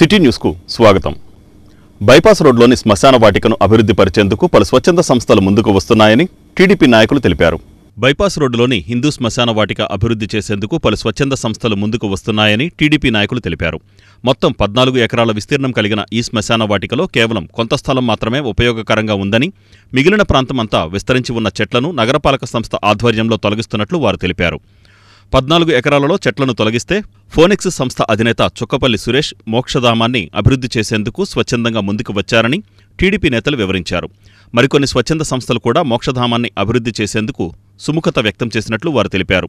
City న్యూస్కు స్వాగతం. Bypass రోడ్లోని శ్మశాన వాటికను అభివృద్ధి పరిచేందుకు పలు స్వచ్ఛంద సంస్థలు ముందుకు వస్తున్నాయని టీడీపీ నాయకులు తెలిపారు. బైపాస్ రోడ్డులోని హిందూ శ్మశాన వాటిక అభివృద్ధి చేసేందుకు పలు స్వచ్ఛంద సంస్థలు ముందుకు వస్తున్నాయని టీడీపీ నాయకులు తెలిపారు. మొత్తం 14 ఎకరాల విస్తీర్ణం కలిగిన ఈ శ్మశాన వాటికలో కేవలం కొంత స్థలం మాత్రమే ఉపయోగకరంగా ఉందని, మిగిలిన ప్రాంతమంతా విస్తరించి ఉన్న చెట్లను నగరపాలక సంస్థ ఆధ్వర్యంలో తొలగిస్తున్నట్లు వారు తెలిపారు. 14 ఎకరాలలో చెట్లను తొలగిస్తే ఫోనిక్స్ సంస్థ అధినేత చుక్కపల్లి సురేష్ మోక్షధామాన్ని అభివృద్ధి చేసేందుకు స్వచ్ఛందంగా ముందుకు వచ్చారని టీడీపీ నేతలు వివరించారు. మరికొన్ని స్వచ్ఛంద సంస్థలు కూడా మోక్షధామాన్ని అభివృద్ధి చేసేందుకు సుముఖత వ్యక్తం చేసినట్లు వారు తెలిపారు.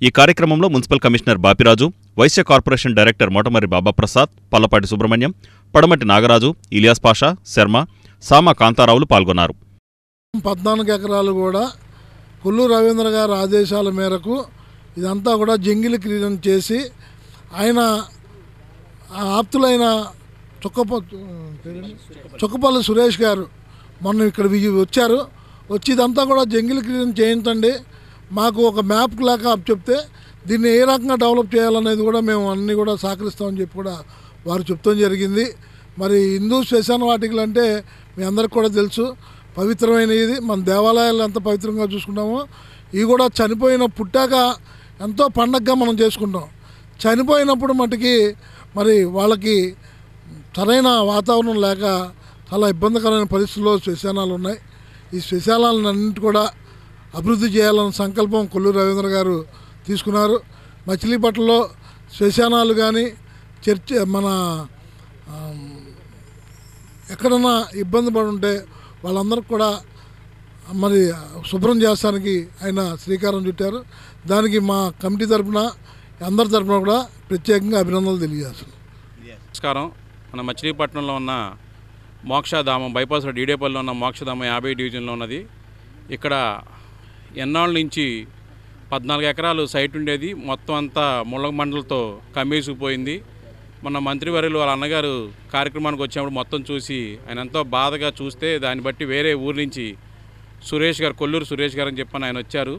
ఈ కార్యక్రమంలో municipal commissioner Bapiraju, Vaishya corporation director Motamarri Babaprasad, Pallapati Subrahmanyam, Padamati Nagaraju, Ilyas Pasha, Sharma, సామా కాంతారావులు పాల్గొన్నారు. 14 ఎకరాలు కూడా కొల్లూరు రవీంద్ర గారి ఆదేశాల మేరకు ఇదంతా కూడా జంగిల్ క్లీన్ చేసి ఆయన ఆప్తులైన చుక్కపల్లి సురేష్ గారు మొన్న ఇక్కడ వచ్చారు. వచ్చి ఇదంతా కూడా జంగిల్ క్లీన్ చేయించండి, మాకు ఒక మ్యాప్ లాగా చెప్తే దీన్ని ఏ రకంగా డెవలప్ చేయాలనేది కూడా మేము అన్నీ కూడా సహకరిస్తామని చెప్పి కూడా వారు చెప్తాం జరిగింది. మరి హిందూ శ్మశాన వాటికలు అంటే మీ అందరికి కూడా తెలుసు, పవిత్రమైనది. మన దేవాలయాలు ఎంత పవిత్రంగా చూసుకుంటామో ఇవి కూడా చనిపోయిన పుట్టాక ఎంతో పండగగా మనం చేసుకుంటాం. చనిపోయినప్పుడు మటుకి మరి వాళ్ళకి సరైన వాతావరణం లేక చాలా ఇబ్బందికరమైన పరిస్థితుల్లో శ్మశానాలు ఉన్నాయి. ఈ శ్మశానాలను అన్నింటి కూడా అభివృద్ధి చేయాలన్న సంకల్పం కొల్లూరు రవీంద్ర గారు తీసుకున్నారు. మచిలీపట్నంలో శ్మశానాలు కానీ మన ఎక్కడన్నా ఇబ్బంది పడి ఉంటే వాళ్ళందరికీ కూడా మరి శుభ్రం చేస్తానికి ఆయన శ్రీకారం చుట్టారు. దానికి మా కమిటీ తరఫున అందరి తరఫున కూడా ప్రత్యేకంగా అభినందనలు తెలియజేస్తున్నాం. నమస్కారం. మన మచిలీపట్నంలో ఉన్న మోక్షధామం బైపాస్ రోడ్ ఈడేపల్లిలో ఉన్న మోక్షధామం 50 డివిజన్లో ఉన్నది. ఇక్కడ ఎన్నాళ్ళ నుంచి 14 ఎకరాలు సైట్ ఉండేది, మొత్తం అంతా ముళ్ళ మండలతో కమ్మేసుకుపోయింది. మన మంత్రివర్యులు వాళ్ళ అన్నగారు కార్యక్రమానికి వచ్చినప్పుడు మొత్తం చూసి ఆయన ఎంతో బాధగా చూస్తే దాన్ని బట్టి వేరే ఊరి నుంచి సురేష్ గారు, కొల్లూరు సురేష్ గారు అని చెప్పని ఆయన వచ్చారు.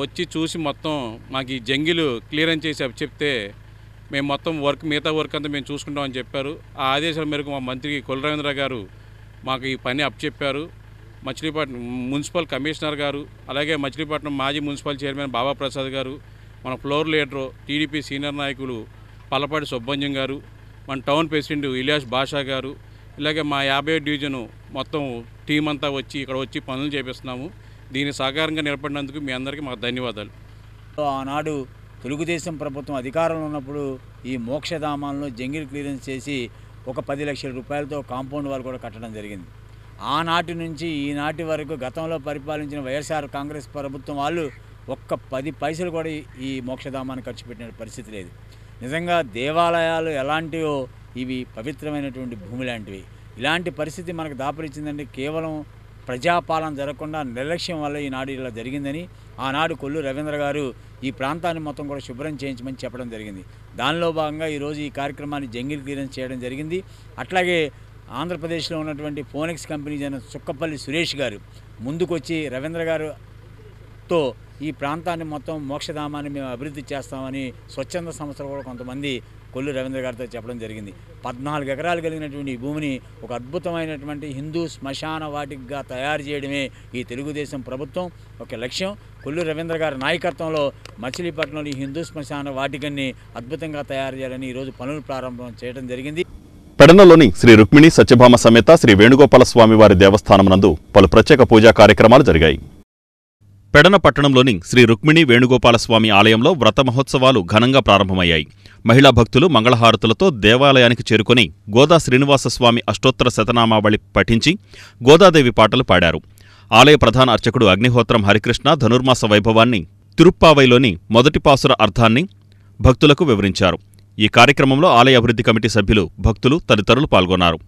వచ్చి చూసి మొత్తం మాకు ఈ జంగిల్ క్లియరెన్స్ చేసి చెప్తే మేము మొత్తం మిగతా వర్క్ అంతా మేము చూసుకుంటామని చెప్పారు. ఆ ఆదేశాల మేరకు మా మంత్రి కొల్లు రవీంద్ర గారు మాకు ఈ పని అప్పచెప్పారు. మచిలీపట్నం మున్సిపల్ కమిషనర్ గారు, అలాగే మచిలీపట్నం మాజీ మున్సిపల్ చైర్మన్ బాబాప్రసాద్ గారు, మన ఫ్లోర్ లీడరు టీడీపీ సీనియర్ నాయకులు పల్లపాటి సుబ్రహ్మణ్యం గారు, మన టౌన్ ప్రెసిడెంట్ ఇలియాస్ బాషా గారు, ఇలాగే మా 50 డివిజను మొత్తం టీం అంతా వచ్చి ఇక్కడ వచ్చి పనులు చేపిస్తున్నాము. దీన్ని సహకారంగా నిలబడినందుకు మీ అందరికీ మాకు ధన్యవాదాలు. ఆనాడు తెలుగుదేశం ప్రభుత్వం అధికారంలో ఉన్నప్పుడు ఈ మోక్షధామాలను జంగిల్ క్లియరెన్స్ చేసి ఒక 10 లక్షల రూపాయలతో కాంపౌండ్ వాల్ కూడా కట్టడం జరిగింది. ఆనాటి నుంచి ఈనాటి వరకు గతంలో పరిపాలించిన వైఎస్ఆర్ కాంగ్రెస్ ప్రభుత్వం వాళ్ళు ఒక్క 10 పైసలు కూడా ఈ మోక్షధామాన్ని ఖర్చు పెట్టిన పరిస్థితి లేదు. నిజంగా దేవాలయాలు ఎలాంటివో ఇవి పవిత్రమైనటువంటి భూమి లాంటివి. ఇలాంటి పరిస్థితి మనకు దాపరిచిందంటే కేవలం ప్రజాపాలన జరగకుండా నిర్లక్ష్యం వల్ల ఈనాడు ఇలా జరిగిందని ఆనాడు కొల్లు రవీంద్ర గారు ఈ ప్రాంతాన్ని మొత్తం కూడా శుభ్రం చేయించమని చెప్పడం జరిగింది. దానిలో భాగంగా ఈరోజు ఈ కార్యక్రమాన్ని జంగిల్ క్లియరెన్స్ చేయడం జరిగింది. అట్లాగే ఆంధ్రప్రదేశ్లో ఉన్నటువంటి ఫోనిక్స్ కంపెనీ జన చుక్కపల్లి సురేష్ గారు ముందుకొచ్చి రవీంద్ర గారుతో ఈ ప్రాంతాన్ని మొత్తం మోక్షధామాన్ని మేము అభివృద్ధి చేస్తామని స్వచ్ఛంద సంస్థలు కూడా కొంతమంది కొల్లు రవీంద్ర గారితో చెప్పడం జరిగింది. 14 ఎకరాలు కలిగినటువంటి ఈ భూమిని ఒక అద్భుతమైనటువంటి హిందూ శ్మశాన వాటికగా తయారు చేయడమే ఈ తెలుగుదేశం ప్రభుత్వం ఒక లక్ష్యం. కొల్లు రవీంద్ర గారి నాయకత్వంలో మచిలీపట్నంలో ఈ హిందూ శ్మశాన వాటికని అద్భుతంగా తయారు చేయాలని ఈరోజు పనులు ప్రారంభం చేయడం జరిగింది. పెడనలోని శ్రీ రుక్మిణి సత్యభామ సమేత శ్రీ వేణుగోపాల స్వామివారి దేవస్థానం నందు పలు ప్రత్యేక పూజా కార్యక్రమాలు జరిగాయి. పెడన పట్టణంలోని శ్రీ రుక్మిణి వేణుగోపాలస్వామి ఆలయంలో వ్రత మహోత్సవాలు ఘనంగా ప్రారంభమయ్యాయి. మహిళా భక్తులు మంగళహారతులతో దేవాలయానికి చేరుకుని గోదా శ్రీనివాసస్వామి అష్టోత్తర శతనామావళి పఠించి గోదాదేవి పాటలు పాడారు. ఆలయ ప్రధాన అర్చకుడు అగ్నిహోత్రం హరికృష్ణ ధనుర్మాస వైభవాన్ని, తిరుప్పావైలోని మొదటి పాసుర అర్థాన్ని భక్తులకు వివరించారు. ఈ కార్యక్రమంలో ఆలయ అభివృద్ధి కమిటీ సభ్యులు, భక్తులు తదితరులు పాల్గొన్నారు.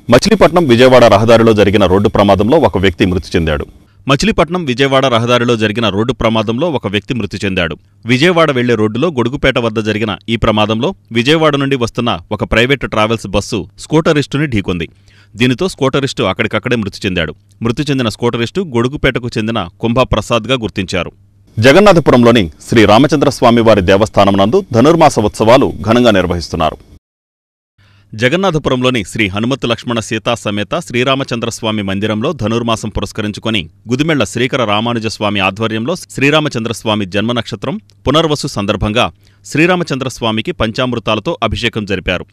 మచిలీపట్నం విజయవాడ రహదారిలో జరిగిన రోడ్డు ప్రమాదంలో ఒక వ్యక్తి మృతి చెందాడు. మచిలీపట్నం విజయవాడ రహదారిలో జరిగిన రోడ్డు ప్రమాదంలో ఒక వ్యక్తి మృతి చెందాడు. విజయవాడ వెళ్లే రోడ్డులో గొడుగుపేట వద్ద జరిగిన ఈ ప్రమాదంలో విజయవాడ నుండి వస్తున్న ఒక ప్రైవేటు ట్రావెల్స్ బస్సు స్కూటరిస్టుని ఢీకొంది. దీనితో స్కూటరిస్టు అక్కడికక్కడే మృతి చెందాడు. మృతి చెందిన స్కూటరిస్టు గొడుగుపేటకు చెందిన కుంభా ప్రసాద్గా గుర్తించారు. జగన్నాథపురంలోని శ్రీ రామచంద్రస్వామి వారి దేవస్థానం నందు ధనుర్మాస ఉత్సవాలు ఘనంగా నిర్వహిస్తున్నారు. జగన్నాథపురంలోని శ్రీ హనుమత్ లక్ష్మణ సీతా సమేత శ్రీరామచంద్రస్వామి మందిరంలో ధనుర్మాసం పురస్కరించుకొని గుదిమెళ్ల శ్రీకర రామానుజస్వామి ఆధ్వర్యంలో శ్రీరామచంద్రస్వామి జన్మ నక్షత్రం పునర్వసు సందర్భంగా శ్రీరామచంద్రస్వామికి పంచామృతాలతో అభిషేకం జరిపారు.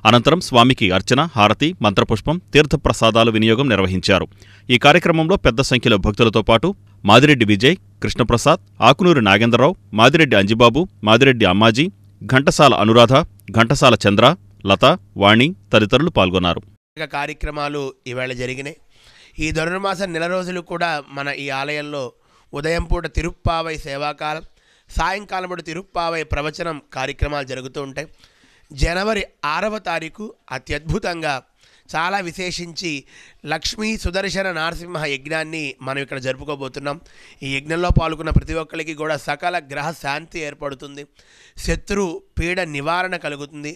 అనంతరం స్వామికి అర్చన, హారతి, మంత్రపుష్పం, తీర్థప్రసాదాలు వినియోగం నిర్వహించారు. ఈ కార్యక్రమంలో పెద్ద సంఖ్యలో భక్తులతో పాటు మాదిరెడ్డి విజయ్, కృష్ణప్రసాద్, ఆకునూరి నాగేంద్రరావు, మాదిరెడ్డి అంజిబాబు, మాదిరెడ్డి అమ్మాజీ, ఘంటసాల అనురాధ, ఘంటసాల చంద్ర, లత, వాణి తదితరులు పాల్గొన్నారు. కార్యక్రమాలు ఈవేళ జరిగినాయి. ఈ ధనుర్మాసం నెల రోజులు కూడా మన ఈ ఆలయంలో ఉదయం పూట తిరుప్పావై సేవాకాలం, సాయంకాలం పూట తిరుప్పావై ప్రవచనం కార్యక్రమాలు జరుగుతూ ఉంటాయి. జనవరి 6వ తారీఖు అత్యద్భుతంగా చాలా విశేషించి లక్ష్మీ సుదర్శన నరసింహ యజ్ఞాన్ని మనం ఇక్కడ జరుపుకోబోతున్నాం. ఈ యజ్ఞంలో పాల్గొన్న ప్రతి ఒక్కరికి కూడా సకల గ్రహ శాంతి ఏర్పడుతుంది, శత్రు పీడ నివారణ కలుగుతుంది,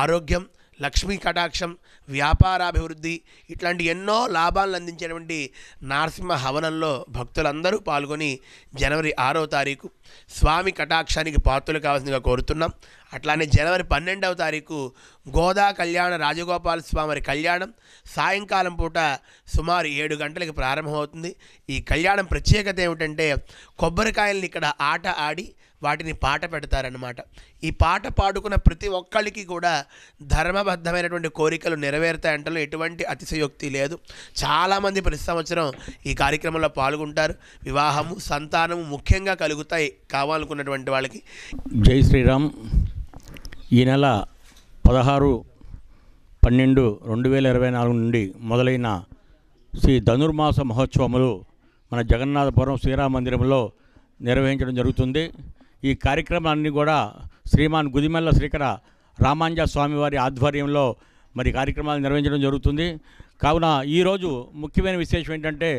ఆరోగ్యం, లక్ష్మీ కటాక్షం, వ్యాపారాభివృద్ధి ఇట్లాంటి ఎన్నో లాభాలను అందించేటువంటి నరసింహ హవనంలో భక్తులందరూ పాల్గొని జనవరి 6వ తారీఖు స్వామి కటాక్షానికి పాత్రలు కావాల్సిందిగా కోరుతున్నాం. అట్లానే జనవరి 12వ తారీఖు గోదా కళ్యాణ రాజగోపాల స్వామి కళ్యాణం సాయంకాలం పూట సుమారు 7 గంటలకు ప్రారంభమవుతుంది. ఈ కళ్యాణం ప్రత్యేకత ఏమిటంటే కొబ్బరికాయల్ని ఇక్కడ ఆట ఆడి వాటిని పాట పెడతారన్నమాట. ఈ పాట పాడుకున్న ప్రతి ఒక్కళ్ళకి కూడా ధర్మబద్ధమైనటువంటి కోరికలు నెరవేరుతాయంటలో ఎటువంటి అతిశయోక్తి లేదు. చాలామంది ప్రతి సంవత్సరం ఈ కార్యక్రమంలో పాల్గొంటారు. వివాహము, సంతానము ముఖ్యంగా కలుగుతాయి కావాలనుకున్నటువంటి వాళ్ళకి. జై శ్రీరామ్. ఈ నెల 16/12/2024 నుండి మొదలైన శ్రీ ధనుర్మాస మహోత్సవములు మన జగన్నాథపురం శ్రీరామ మందిరంలో నిర్వహించడం జరుగుతుంది. ఈ కార్యక్రమాన్ని కూడా శ్రీమాన్ గుదిమెళ్ల శ్రీకర రామాంజ స్వామివారి ఆధ్వర్యంలో మరి కార్యక్రమాలు నిర్వహించడం జరుగుతుంది. కావున ఈరోజు ముఖ్యమైన విశేషం ఏంటంటే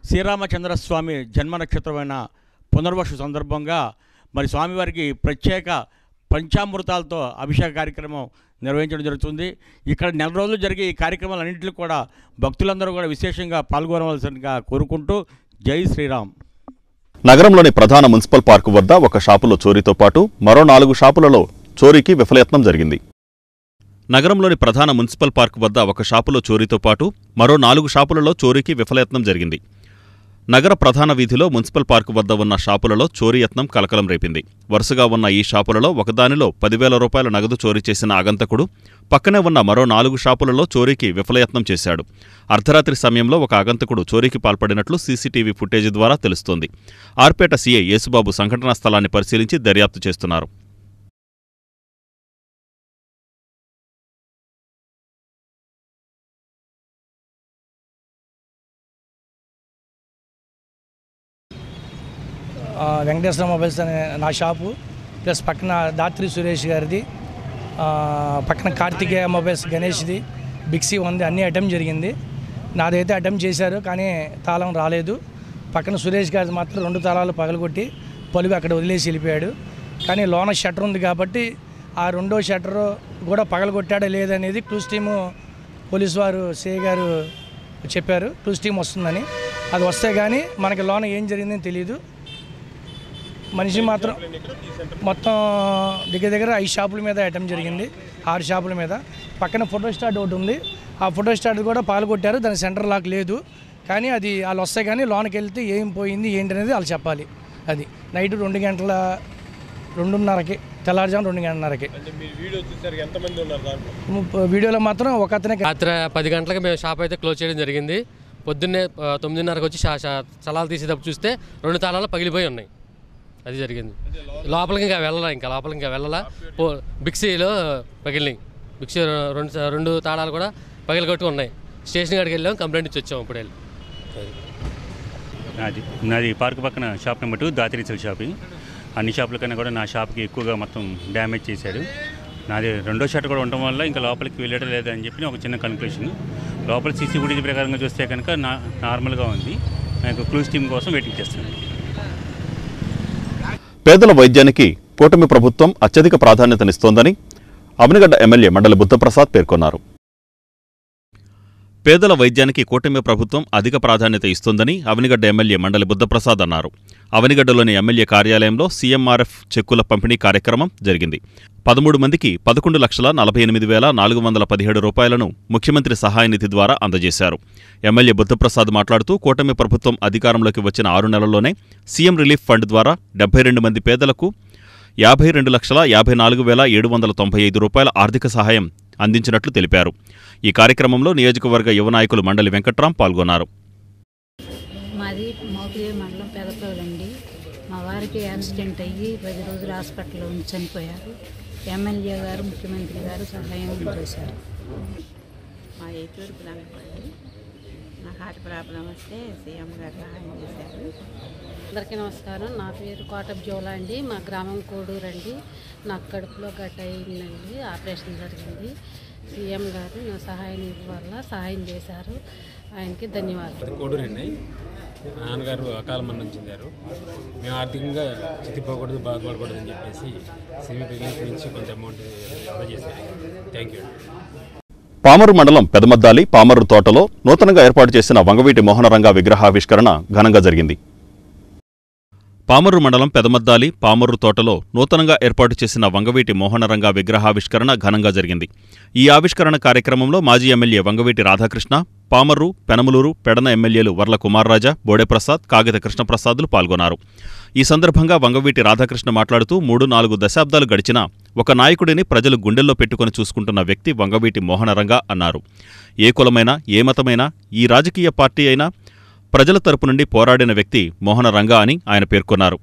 శ్రీరామచంద్రస్వామి జన్మ నక్షత్రమైన పునర్వసు సందర్భంగా మరి స్వామివారికి ప్రత్యేక పంచామృతాలతో అభిషేక కార్యక్రమం నిర్వహించడం జరుగుతుంది. ఇక్కడ నెల రోజులు జరిగే ఈ కార్యక్రమాలన్నింటిలో కూడా భక్తులందరూ కూడా విశేషంగా పాల్గొనవలసిందిగా కోరుకుంటూ జై శ్రీరామ్. నగరంలోని ప్రధాన మున్సిపల్ పార్కు వద్ద ఒక షాపులో చోరీతో పాటు మరో 4 షాపులలో చోరీకి విఫలయత్నం జరిగింది. నగరంలోని ప్రధాన మున్సిపల్ పార్కు వద్ద ఒక షాపులో చోరీతో పాటు మరో 4 షాపులలో చోరీకి విఫలయత్నం జరిగింది. నగర ప్రధాన వీధిలో మున్సిపల్ పార్కు వద్ద ఉన్న షాపులలో చోరీ యత్నం కలకలం రేపింది. వరుసగా ఉన్న ఈ షాపులలో ఒకదానిలో 10,000 రూపాయల నగదు చోరీ చేసిన ఆగంతకుడు పక్కనే ఉన్న మరో 4 షాపులలో చోరీకి విఫలయత్నం చేశాడు. అర్ధరాత్రి సమయంలో ఒక ఆగంతకుడు చోరీకి పాల్పడినట్లు సీసీటీవీ ఫుటేజీ ద్వారా తెలుస్తోంది. ఆర్పేట సీఐ యేసుబాబు సంఘటనా స్థలాన్ని పరిశీలించి దర్యాప్తు చేస్తున్నారు. వెంకటేశ్వర మొబైల్స్ అనే నా షాపు ప్లస్ పక్కన దాత్రి సురేష్ గారిది, పక్కన కార్తికేయ మొబైల్స్ గణేష్ది, బిక్సీ ఉంది, అన్ని అటెంప్ట్ జరిగింది. నాదైతే అటెంప్ట్ చేశారు కానీ తాళం రాలేదు. పక్కన సురేష్ గారిది మాత్రం 2 తాళాలు పగలగొట్టి పలుగు అక్కడ వదిలేసి వెళ్ళిపోయాడు. కానీ లోన షట్టర్ ఉంది కాబట్టి ఆ 2వ షట్టర్ కూడా పగలగొట్టాడా లేదనేది క్లూస్ టీము పోలీసు వారు సిఐ గారు చెప్పారు. క్లూస్ టీం వస్తుందని, అది వస్తే కానీ మనకి లోన ఏం జరిగిందని తెలియదు. మనిషి మాత్రం మొత్తం దగ్గర 5 షాపుల మీద అటెంప్ట్ జరిగింది, 6 షాపుల మీద. పక్కన ఫోటో స్టాట్ ఒకటి ఉంది, ఆ ఫోటో స్టాట్ కూడా పాల్గొట్టారు. దాని సెంటర్ లాక్ లేదు. కానీ అది వాళ్ళు వస్తే కానీ లోనికి వెళ్తే ఏం పోయింది ఏంటి అనేది వాళ్ళు చెప్పాలి. అది నైట్ 2:30కి తెల్లారుజాము 2:30కి. వీడియోలో మాత్రం ఒక అతనే. రాత్రి 10 గంటలకు మేము షాప్ అయితే క్లోజ్ చేయడం జరిగింది. పొద్దున్నే 9:30కి వచ్చి చలాలు తీసేటప్పుడు చూస్తే 2 తాళాలు పగిలిపోయి ఉన్నాయి. అది జరిగింది. లోపలికి ఇంకా వెళ్ళాలా. బిక్సీలో పగిలినాయి. బిక్సీ 2 తాళాలు కూడా పగిలికొట్టుకు ఉన్నాయి. స్టేషన్ కాడికి వెళ్ళాము, కంప్లైంట్ ఇచ్చి వచ్చాము. ఇప్పుడు వెళ్ళి నాది పార్క్ పక్కన షాప్ నెంబర్ 2 దాత్రీసల్ షాప్. అన్ని షాపుల కన్నా కూడా నా షాప్కి ఎక్కువగా మొత్తం డ్యామేజ్ చేశాడు. నాది 2వ షట్టర్ కూడా ఉండటం వల్ల ఇంకా లోపలికి వెళ్ళడం లేదని చెప్పి ఒక చిన్న కన్క్లూషన్. లోపల సీసీ ఫుటేజ్ ప్రకారంగా చూస్తే కనుక నార్మల్గా ఉంది. నాకు క్లూస్ టీమ్ కోసం వెయిటింగ్ చేస్తాను. పేదల వైద్యానికి కూటమి ప్రభుత్వం అత్యధిక ప్రాధాన్యతనిస్తోందని అమినగడ్డ ఎమ్మెల్యే మండలి బుద్ధప్రసాద్ పేర్కొన్నారు. పేదల వైద్యానికి కూటమి ప్రభుత్వం అధిక ప్రాధాన్యత ఇస్తుందని అవనిగడ్డ ఎమ్మెల్యే మండలి బుద్ధప్రసాద్ అన్నారు. అవనిగడ్డలోని ఎమ్మెల్యే కార్యాలయంలో సీఎంఆర్ఎఫ్ చెక్కుల పంపిణీ కార్యక్రమం జరిగింది. 13 మందికి 11,48,417 రూపాయలను ముఖ్యమంత్రి సహాయ నిధి ద్వారా అందజేశారు. ఎమ్మెల్యే బుద్ధప్రసాద్ మాట్లాడుతూ కూటమి ప్రభుత్వం అధికారంలోకి వచ్చిన 6 నెలల్లోనే సీఎం రిలీఫ్ ఫండ్ ద్వారా 72 మంది పేదలకు 52,54,795 రూపాయల ఆర్థిక సహాయం అందించినట్లు తెలిపారు. ఈ కార్యక్రమంలో నియోజకవర్గ యువ నాయకులు మండలి వెంకట్రాం పాల్గొన్నారు. మాది మోపిదే మండలం పెదపల్లండి. మా వారికి యాక్సిడెంట్ అయ్యి 10 రోజులు హాస్పిటల్లో ఉంచి చనిపోయారు. ఎమ్మెల్యే గారు ముఖ్యమంత్రి గారు సహాయం చేశారు. మా ఏటూరు పిల్లలండి నా హార్ట్ ప్రాబ్లం వస్తే సీఎం గారు సహాయం చేశారు. అందరికీ నమస్కారం. నా పేరు కోటప్ జోలా అండి. మా గ్రామం కోడూరు అండి. నాకు కడుపులో గడ్డ అయిందండి, ఆపరేషన్ జరిగింది. సీఎం గారు నా సహాయ నిధి వల్ల సహాయం చేశారు. ఆయనకి ధన్యవాదాలు. కోడూరు అండి. నాన్నగారు అకాల మరణం చెందారు. మేము ఆర్థికంగా చితిపోకూడదు, బాధపడకూడదు అని చెప్పేసి సివిల్ రిలీఫ్ నుంచి కొంత అమౌంట్ అందజేశారు. Thank you. పామరు మండలం పెదమద్దాలి పామరు తోటలో నూతనంగా ఏర్పాటు చేసిన వంగవీటి మోహనరంగ విగ్రహావిష్కరణ ఘనంగా జరిగింది. పామరు మండలం పెదమద్దాలి పామరు తోటలో నూతనంగా ఏర్పాటు చేసిన వంగవీటి మోహనరంగ విగ్రహావిష్కరణ ఘనంగా జరిగింది. ఈ ఆవిష్కరణ కార్యక్రమంలో మాజీ ఎమ్మెల్యే వంగవీటి రాధాకృష్ణ, పామర్రు, పెనమలూరు, పెడన ఎమ్మెల్యేలు వర్ల కుమార్రాజా, బోడెప్రసాద్, కాగిత కృష్ణప్రసాద్లు పాల్గొన్నారు. ఈ సందర్భంగా వంగవీటి రాధాకృష్ణ మాట్లాడుతూ 3-4 దశాబ్దాలు గడిచినా ఒక నాయకుడిని ప్రజలు గుండెల్లో పెట్టుకుని చూసుకుంటున్న వ్యక్తి వంగవీటి మోహనరంగ అన్నారు. ఏ కులమైనా, ఏ మతమైనా, ఈ రాజకీయ పార్టీ అయినా ప్రజల తరపు నుండి పోరాడిన వ్యక్తి మోహనరంగ అని ఆయన పేర్కొన్నారు.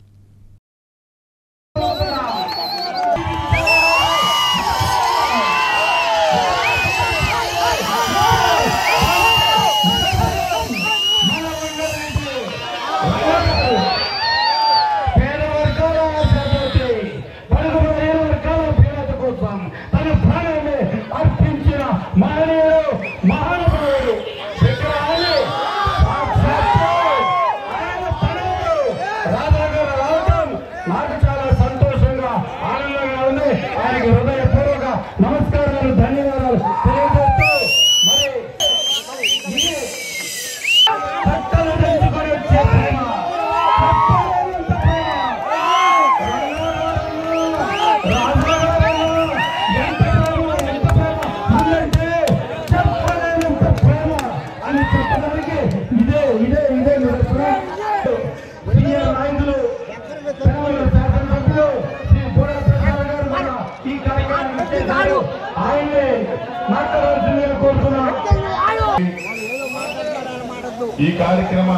ఈ కార్యక్రమ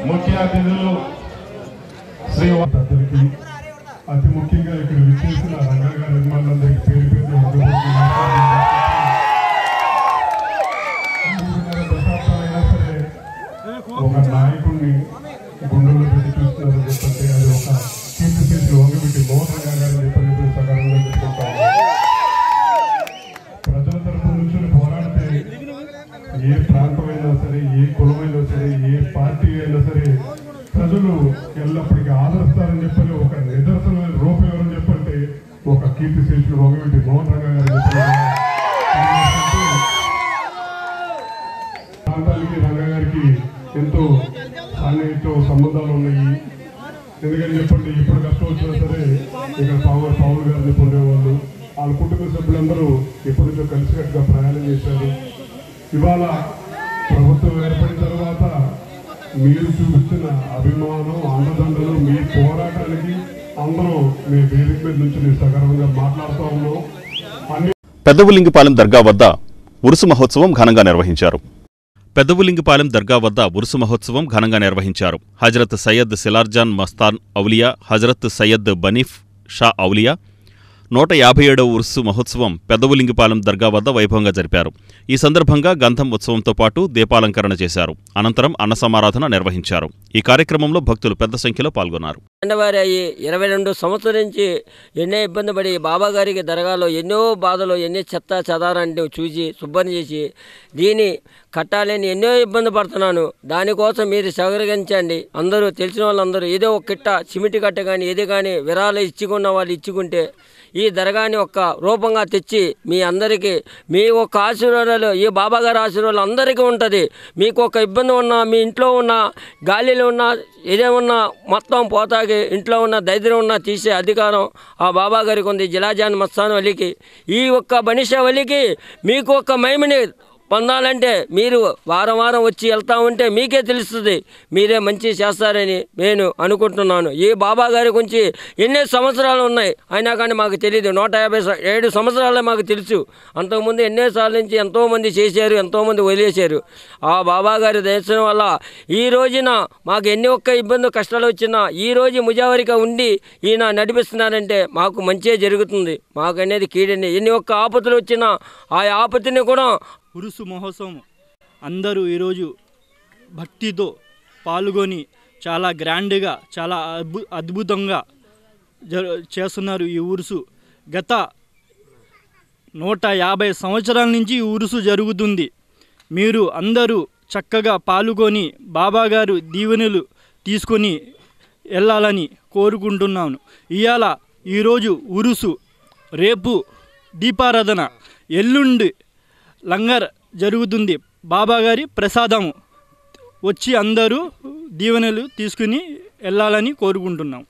ముఖ్య అతిథులు శ్రీ అతనికి అతి ముఖ్యంగా ఇక్కడ విచ్చేసిన రంగగారి అభిమానులందరికీ పేరు పేరు దశాబ్దాలైనా సరే ఒక నాయకుడిని గుండెల్లో పెట్టి చూస్తున్నారని చెప్పంటే అది ఒక కీర్తి చేసి వంగబెట్టి మోహన్ గారు చెప్పని సకాలంలో చెప్పుకుంటారు. ప్రజల తరపు నుంచి పోరాడితే ఏ ప్రాంతమైనా సరే, ఏ కులమైనా సరే, ఏ పార్టీ అయినా సరే ప్రజలు ఎల్లప్పటికీ ఆదరిస్తారని చెప్పని ఒక నిదర్శనమైన రూపం ఎవరని చెప్పంటే ఒక కీర్తి శేషులు వంగవీటి మోహన్ రంగ గారు ప్రాంతానికి రంగ గారికి ఎంతో సాన్నిహిత్యం సంబంధాలు ఉన్నాయి. ఎందుకని చెప్పండి, ఇప్పుడు కష్టం వచ్చినా సరే ఇక్కడ పవన్ గారిని పొందేవాళ్ళు, వాళ్ళ కుటుంబ సభ్యులందరూ ఎప్పటి నుంచో కలిసికట్టుగా ప్రయాణం చేశారు. ఇవాళ ప్రభుత్వం ఏర్పడిన తర్వాత మీరు చూపిస్తున్న అభిమానం, అండదండలు, మీ పోరాటానికి అందరూ మీ వేదిక మీద నుంచి సగర్వంగా మాట్లాడుతూ ఉన్నాం. పెద్దవులింగిపాలెం దర్గా వద్ద ఉరుసు మహోత్సవం ఘనంగా నిర్వహించారు. పెద్దవులింగిపాలెం దర్గా వద్ద ఉరుసు మహోత్సవం ఘనంగా నిర్వహించారు. హజరత్ సయ్యద్ సిలార్జాన్ మస్తాన్ ఔలియా, హజరత్ సయ్యద్ బనీఫ్ షా ఔలియా 157వ ఉరుసు మహోత్సవం పెద్దవులింగిపాలెం దర్గా వద్ద వైభవంగా జరిపారు. ఈ సందర్భంగా గంధం ఉత్సవంతో పాటు దీపాలంకరణ చేశారు. అనంతరం అన్న సమారాధన నిర్వహించారు. ఈ కార్యక్రమంలో భక్తులు పెద్ద సంఖ్యలో పాల్గొన్నారు. 22 సంవత్సరం నుంచి ఎన్నో ఇబ్బంది పడి బాబాగారికి దర్గాలో ఎన్నో బాధలు, ఎన్నో చెత్త చెదారాన్ని చూసి శుభ్రం చేసి దీన్ని కట్టాలని ఎన్నో ఇబ్బంది పడుతున్నాను. దానికోసం మీరు సహకరించండి. అందరూ తెలిసిన వాళ్ళందరూ ఏదో ఒక కిట్ట సిమెంట్ కట్ట కానీ ఏది కానీ విరాళం ఇచ్చుకున్న వాళ్ళు ఇచ్చుకుంటే ఈ దర్గాని ఒక రూపంగా తెచ్చి మీ అందరికీ మీ ఒక్క ఆశీర్వాదాలు ఈ బాబాగారి ఆశీర్వాదాలు అందరికీ ఉంటుంది. మీకు ఒక ఇబ్బంది ఉన్నా, మీ ఇంట్లో ఉన్న గాలిలో ఉన్న ఏదేమన్నా మొత్తం పోతాకి ఇంట్లో ఉన్న దరిద్రం ఉన్నా తీసే అధికారం ఆ బాబాగారికి ఉంది. జిలాజాన్ మస్తాన్ వలికి ఈ ఒక్క బనిషా వలికి మీకు ఒక మహిమని పొందాలంటే మీరు వారం వారం వచ్చి వెళ్తా ఉంటే మీకే తెలుస్తుంది, మీరే మంచి చేస్తారని నేను అనుకుంటున్నాను. ఈ బాబా గారి గురించి ఎన్నో సంవత్సరాలు ఉన్నాయి అయినా కానీ మాకు తెలియదు. 157 సంవత్సరాలే మాకు తెలుసు. అంతకుముందు ఎన్నోసార్లు నుంచి ఎంతోమంది చేశారు, ఎంతోమంది వదిలేశారు. ఆ బాబా గారి దర్శనం వల్ల ఈ రోజున మాకు ఎన్ని ఒక్క ఇబ్బంది కష్టాలు వచ్చినా ఈ రోజు ముజావరిగా ఉండి ఈయన నడిపిస్తున్నారంటే మాకు మంచే జరుగుతుంది. మాకు అనేది కీడని ఎన్ని ఒక్క ఆపదలు వచ్చినా ఆ ఆపత్తిని కూడా ఉరుసు మహోత్సవం అందరూ ఈరోజు భక్తితో పాల్గొని చాలా గ్రాండ్గా చాలా అద్భుతంగా చేస్తున్నారు. ఈ ఉరుసు గత 150 సంవత్సరాల నుంచి ఈ ఉరుసు జరుగుతుంది. మీరు అందరూ చక్కగా పాల్గొని బాబాగారు దీవెనలు తీసుకొని వెళ్ళాలని కోరుకుంటున్నాను. ఇవాళ ఈరోజు ఉరుసు, రేపు దీపారాధన, ఎల్లుండి లంగర్ జరుగుతుంది. బాబాగారి ప్రసాదము వచ్చి అందరూ దీవెనలు తీసుకుని వెళ్ళాలని కోరుకుంటున్నాం.